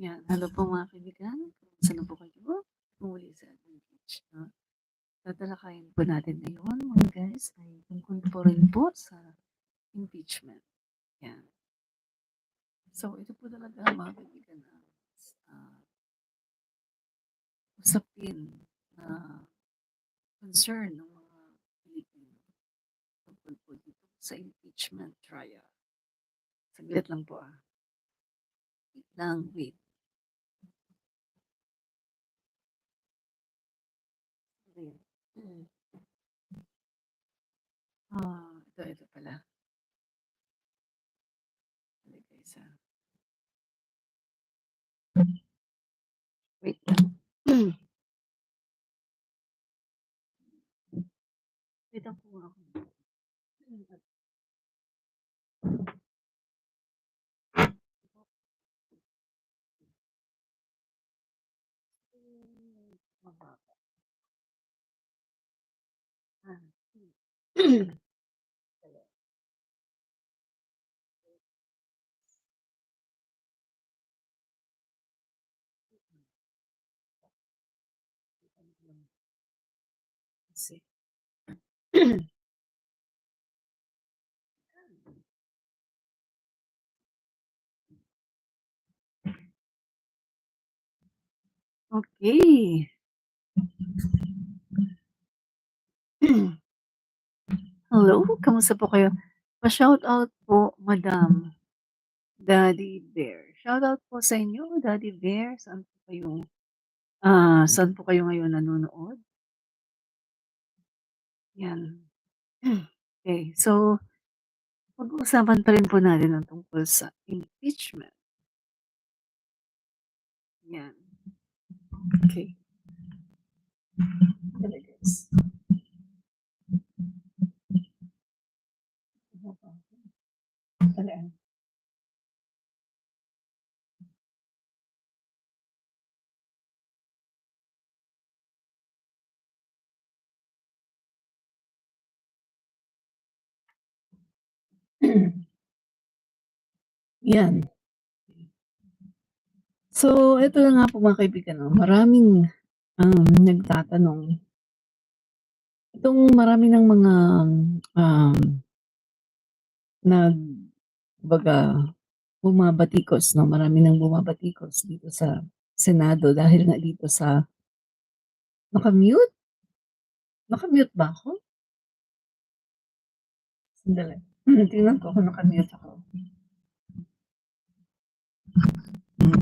Yan, hello po mga kaibigan. Kamusta na po kayo? Muli sa ating page, no? Tatalakayin po natin ngayon, mga guys, ay tungkol po rin po sa impeachment. Yan. So, ito po talaga mga kaibigan na usapin na concern ng mga Pilipino tungkol po dito sa impeachment trial. Saglit lang po Wait lang, wait. Ito pala. Guys, wait lang. Wait lang po ako. See. Okay. Hello, kamusta po kayo? Pa-shoutout po, Madam Daddy Bear. Shoutout po sa inyo, Daddy Bear. Saan po kayo ngayon nanonood? Yan. Okay, so pag-uusapan pa rin po natin ang tungkol sa impeachment. Yan. Okay. Guys. Talaan. Yan. So, ito na nga po mga kaibigan, no? Maraming nagtatanong. Marami ng mga bumabatikos, no? Marami nang bumabatikos dito sa Senado dahil nga dito sa Naka-mute? Naka-mute ba ako? Sandali. Tingnan ko kung naka-mute ako.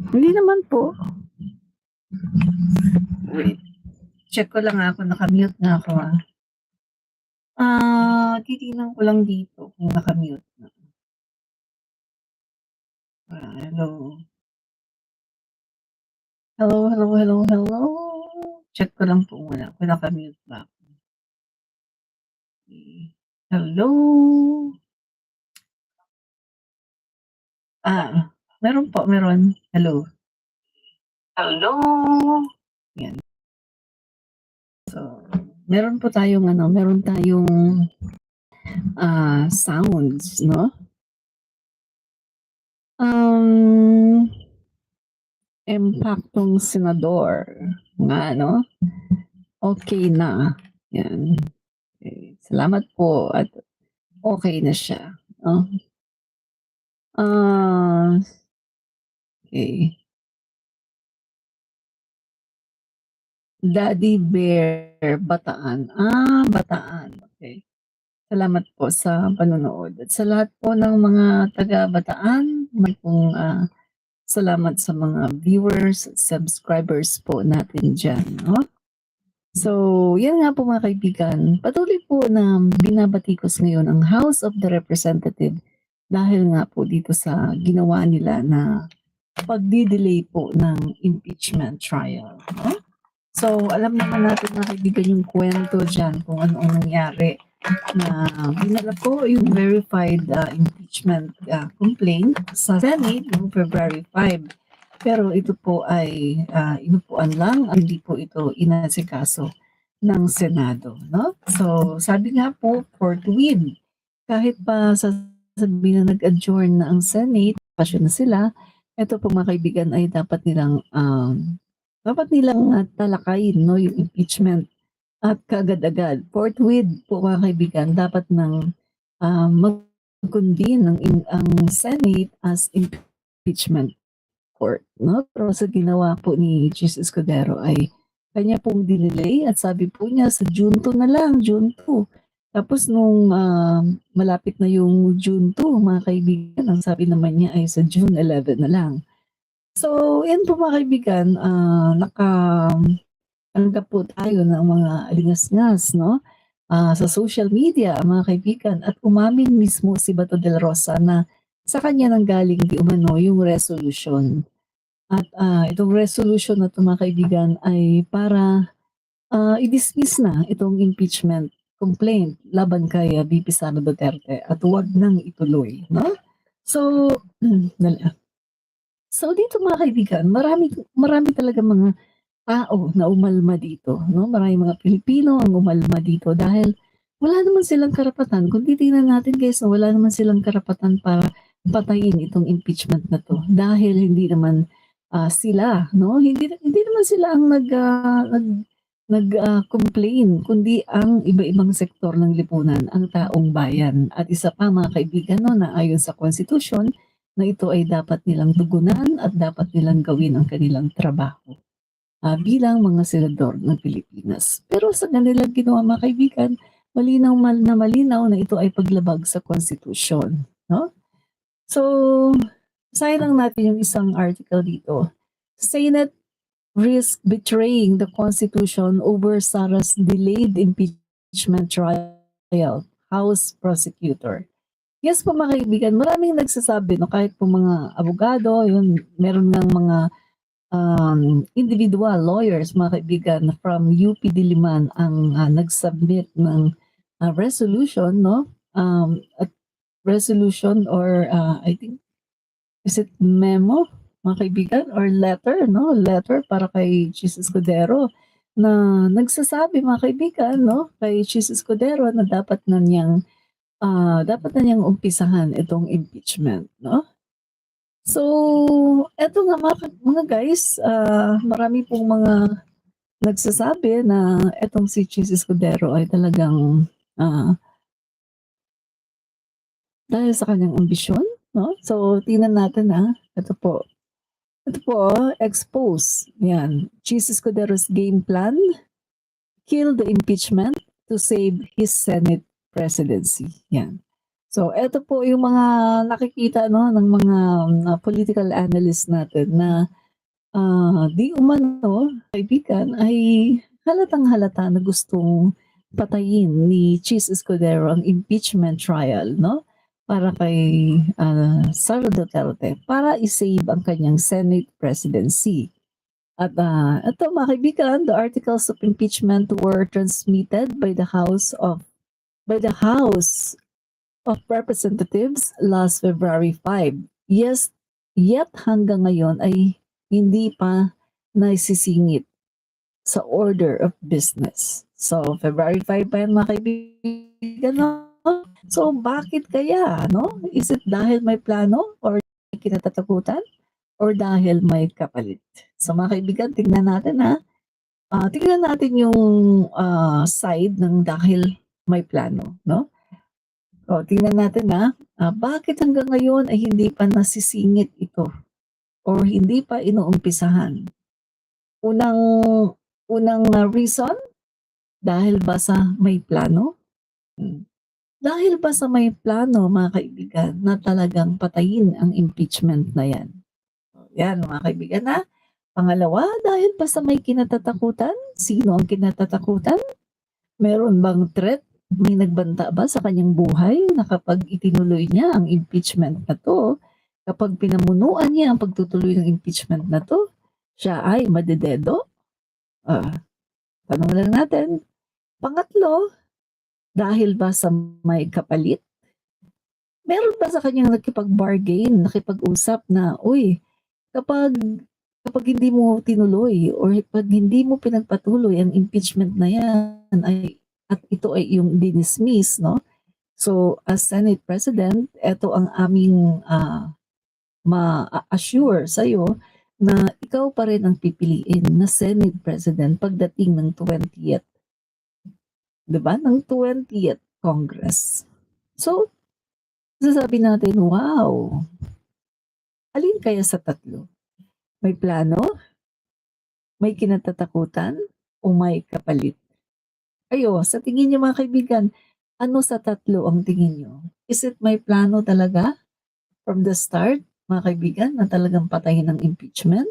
Hindi naman po. Wait. Check ko lang ako, naka-mute na ako titingnan ko lang dito kung naka-mute na. Hello. Hello. Check ko lang po muna kung naka-mute ba ako. Hello. Meron po, meron. Hello. Yan. So, meron tayong sounds, no? Impaktong senador nga, no? Okay na. Yan. Okay. Salamat po at okay na siya. No? Okay. Daddy Bear, Bataan. Bataan. Okay. Salamat po sa panonood. At sa lahat po ng mga taga-Bataan, may pong salamat sa mga viewers, subscribers po natin dyan. No? So, yan nga po mga kaibigan. Patuloy po na binabatikos ngayon ang House of the Representative dahil nga po dito sa ginawa nila na pagdidelay po ng impeachment trial. No? So, alam naman natin mga kaibigan yung kwento dyan kung ano ang nangyari na binala po yung verified impeachment complaint sa Senate noong February 5. Pero ito po ay inupuan lang, hindi po ito inasikaso ng Senado. No? So, sabi nga po, kahit pa sasabihin na nag-adjourn na ang Senate, pasyon na sila, Eto po mga kaibigan ay dapat nilang talakayin 'no, yung impeachment at kaagad-agad. Forthwith po mga kaibigan dapat mag-convene ang Senate as impeachment court 'no. Pero sa ginawa po ni Chis Escudero ay kanya pong dinelay at sabi po niya sa June 2 na lang, June 2. Tapos nung, malapit na yung June 2 mga kaibigan, ang sabi naman niya ay sa June 11 na lang. So, yan po mga kaibigan, nakatanggap po tayo ng mga alingas-ngas 'no, sa social media mga kaibigan at umamin mismo si Bato del Rosa na sa kanya nanggaling di umano yung resolution. At, itong resolution na 'to mga kaibigan ay para, i-dismiss na itong impeachment complaint laban kay, VP Sara Duterte at huwag nang ituloy 'no. So, dali. So dito mga kaibigan, marami marami talagang mga tao na umalma dito 'no, maraming mga Pilipino ang umalma dito dahil wala naman silang karapatan kung titingnan natin guys 'no, wala naman silang karapatan para patayin itong impeachment na 'to dahil hindi naman, sila 'no, hindi naman sila ang complain kundi ang iba-ibang sektor ng lipunan, ang taong bayan. At isa pa mga kaibigan 'no, na ayon sa konstitusyon na ito ay dapat nilang tugunan at dapat nilang gawin ang kanilang trabaho bilang mga senador ng Pilipinas. Pero sa kanilang ginawa mga kaibigan, malinaw na ito ay paglabag sa konstitusyon, no? So, basahin lang natin yung isang article dito. Senate risk betraying the Constitution over Sara's delayed impeachment trial, House prosecutor. Yes po mga kaibigan, maraming nagsasabi 'no, kahit po mga abogado, yun meron ngang mga individual lawyers mga kaibigan from UP Diliman ang nag-submit ng resolution 'no, at resolution or I think is it memo mga kaibigan or letter 'no, letter para kay Chis Escudero na nagsasabi mga kaibigan 'no, kay Chis Escudero na dapat na niyang umpisahan itong impeachment 'no. So, eto nga mga guys, marami pong mga nagsasabi na etong si Chis Escudero ay talagang, dahil sa kanyang ambisyon 'no. So, tingnan natin, ito po. Ito po, expose, 'yan. Chis Escudero's game plan, kill the impeachment to save his Senate presidency, 'yan. So, eto po yung mga nakikita 'no ng mga political analyst natin na di umano kaibigan ay halatang-halata na gustong patayin ni Chis Escudero ang impeachment trial 'no, para kay, Sara Duterte para i-save ang kanyang Senate presidency. At, ito mga kaibigan, the articles of impeachment were transmitted by the House of Representatives last February 5. Yes, yet hanggang ngayon ay hindi pa naisisingit sa order of business. So, February 5 pa yan mga kaibigan, no? So, bakit kaya, no? Is it dahil may plano or may kinatatakutan or dahil may kapalit? So, mga kaibigan, tingnan natin tingnan natin yung side ng dahil may plano, no? O, tingnan natin bakit hanggang ngayon ay hindi pa nasisingit ito or hindi pa inuumpisahan? Unang reason, dahil ba sa may plano? Dahil ba sa may plano mga kaibigan na talagang patayin ang impeachment na yan? Yan mga kaibigan Pangalawa, dahil ba sa may kinatatakutan? Sino ang kinatatakutan? Meron bang threat? May nagbanta ba sa kanyang buhay na kapag itinuloy niya ang impeachment na 'to, kapag pinamunuan niya ang pagtutuloy ng impeachment na 'to, siya ay madededo? Tanong lang natin. Pangatlo, dahil ba sa may kapalit? Meron ba sa kanyang nakipag-bargain, nakipag-usap na, "Uy, kapag hindi mo tinuloy or pag hindi mo pinagpatuloy ang impeachment na yan at ito ay iyong dinismiss, no? So, as Senate President, ito ang aming ma-assure sa'yo na ikaw pa rin ang pipiliin na Senate President pagdating ng 20th, 'di ba? Ng 20th Congress. So, sasabi natin, wow, alin kaya sa tatlo? May plano, may kinatatakutan, o may kapalit? Kayo, sa tingin niyo mga kaibigan, ano sa tatlo ang tingin niyo? Is it may plano talaga from the start, mga kaibigan, na talagang patayin ng impeachment?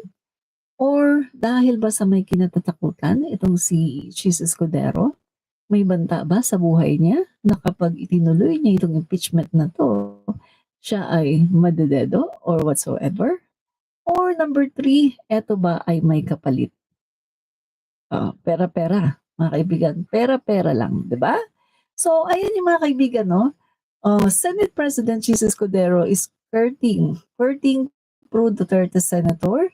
Or dahil ba sa may kinatatakutan itong si Chis Escudero? May banta ba sa buhay niya na kapag itinuloy niya itong impeachment na 'to, siya ay madededo or whatsoever? Or number 3, eto ba ay may kapalit? Pera-pera, mga kaibigan, pera-pera lang, 'di ba? So ayan yung mga kaibigan 'no, Senate President Chis Escudero is courting pro Duterte senator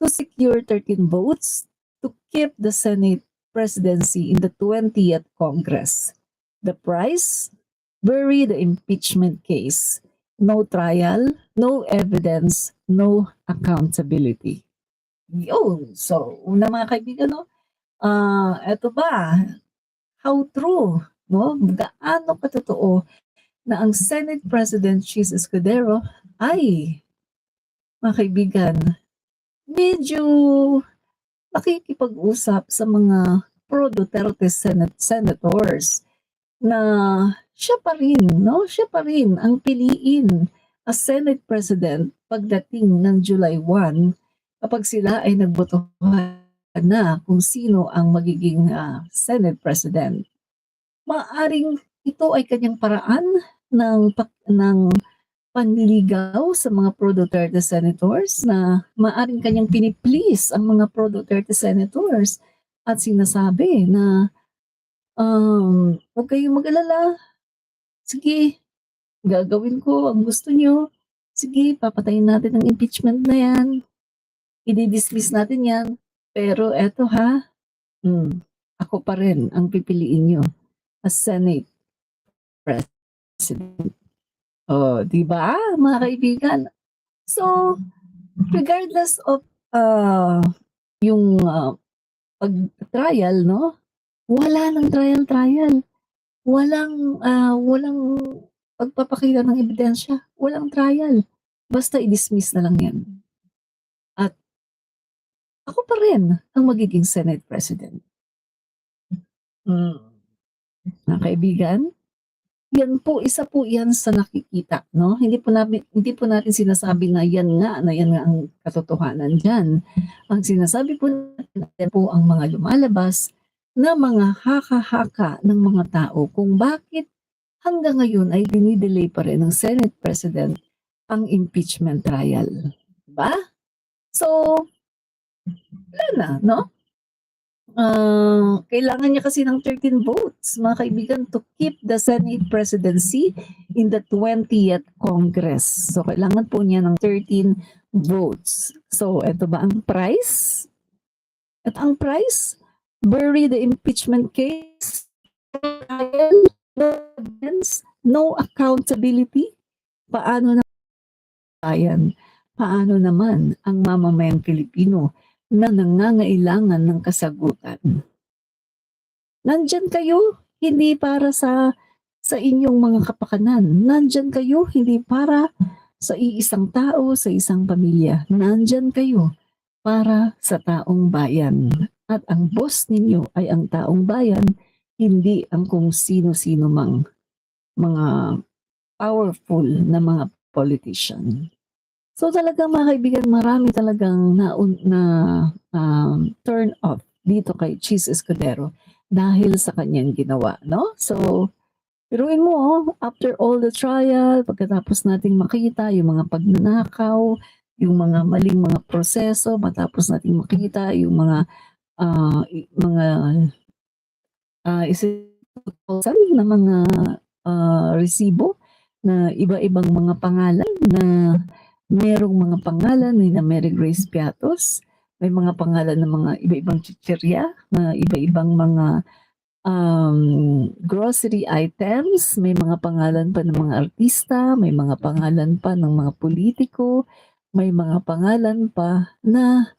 to secure 13 votes to keep the Senate presidency in the 20th Congress. The price? Bury the impeachment case. No trial, no evidence, no accountability. Yun. So, una mga kaibigan, no? Eto ba? How true? No? Gaano katotoo na ang Senate President Chis Escudero ay, mga kaibigan, medyo nakikipag-usap sa mga pro-Duterte senators na siya pa rin, no? Siya pa rin ang piliin as Senate President pagdating ng July 1 kapag sila ay nagbotohan na kung sino ang magiging Senate President. Maaring ito ay kanyang paraan ng panliligaw sa mga pro-Duterte senators na maaring kanyang piniplease ang mga pro-Duterte senators at sinasabi na huwag kayong mag-alala, sige, gagawin ko ang gusto nyo, sige, papatayin natin ang impeachment na yan, i-dismiss natin yan, pero eto ha, ako pa rin ang pipiliin nyo as Senate President. Di ba, mga kaibigan? So, regardless of yung pag-trial, no? Wala ng trial. Walang pagpapakita ng ebidensya. Walang trial. Basta i-dismiss na lang yan. At ako pa rin ang magiging Senate President. Mga kaibigan, yan po, isa po yan sa nakikita, no? Hindi po natin sinasabi na yan nga ang katotohanan diyan. Ang sinasabi po natin po ang mga lumalabas na mga haka-haka ng mga tao kung bakit hanggang ngayon ay dinidelay pa rin ng Senate President ang impeachment trial. Diba? So, wala na, no? Kailangan niya kasi ng 13 votes, mga kaibigan, to keep the Senate presidency in the 20th Congress. So, kailangan po niya ng 13 votes. So, eto ba ang price? At ang price, bury the impeachment case, no evidence, no accountability. Paano naman ang mamamayang Pilipino na nangangailangan ng kasagutan? Nandyan kayo hindi para sa inyong mga kapakanan. Nandyan kayo hindi para sa iisang tao, sa isang pamilya. Nandyan kayo para sa taong bayan. At ang boss ninyo ay ang taong bayan, hindi ang kung sino-sino mang mga powerful na mga politician. So talagang mga kaibigan, marami talagang turn off dito kay Chis Escudero dahil sa kanyang ginawa, no? So, piruin mo, after all the trial, pagkatapos nating makita yung mga pagnanakaw, yung mga maling mga proseso, matapos nating makita yung mga na mga resibo na iba-ibang mga pangalan na merong mga pangalan ni na Mary Grace Piatos, may mga pangalan ng mga iba-ibang chichirya, na iba-ibang mga grocery items, may mga pangalan pa ng mga artista, may mga pangalan pa ng mga politiko, may mga pangalan pa na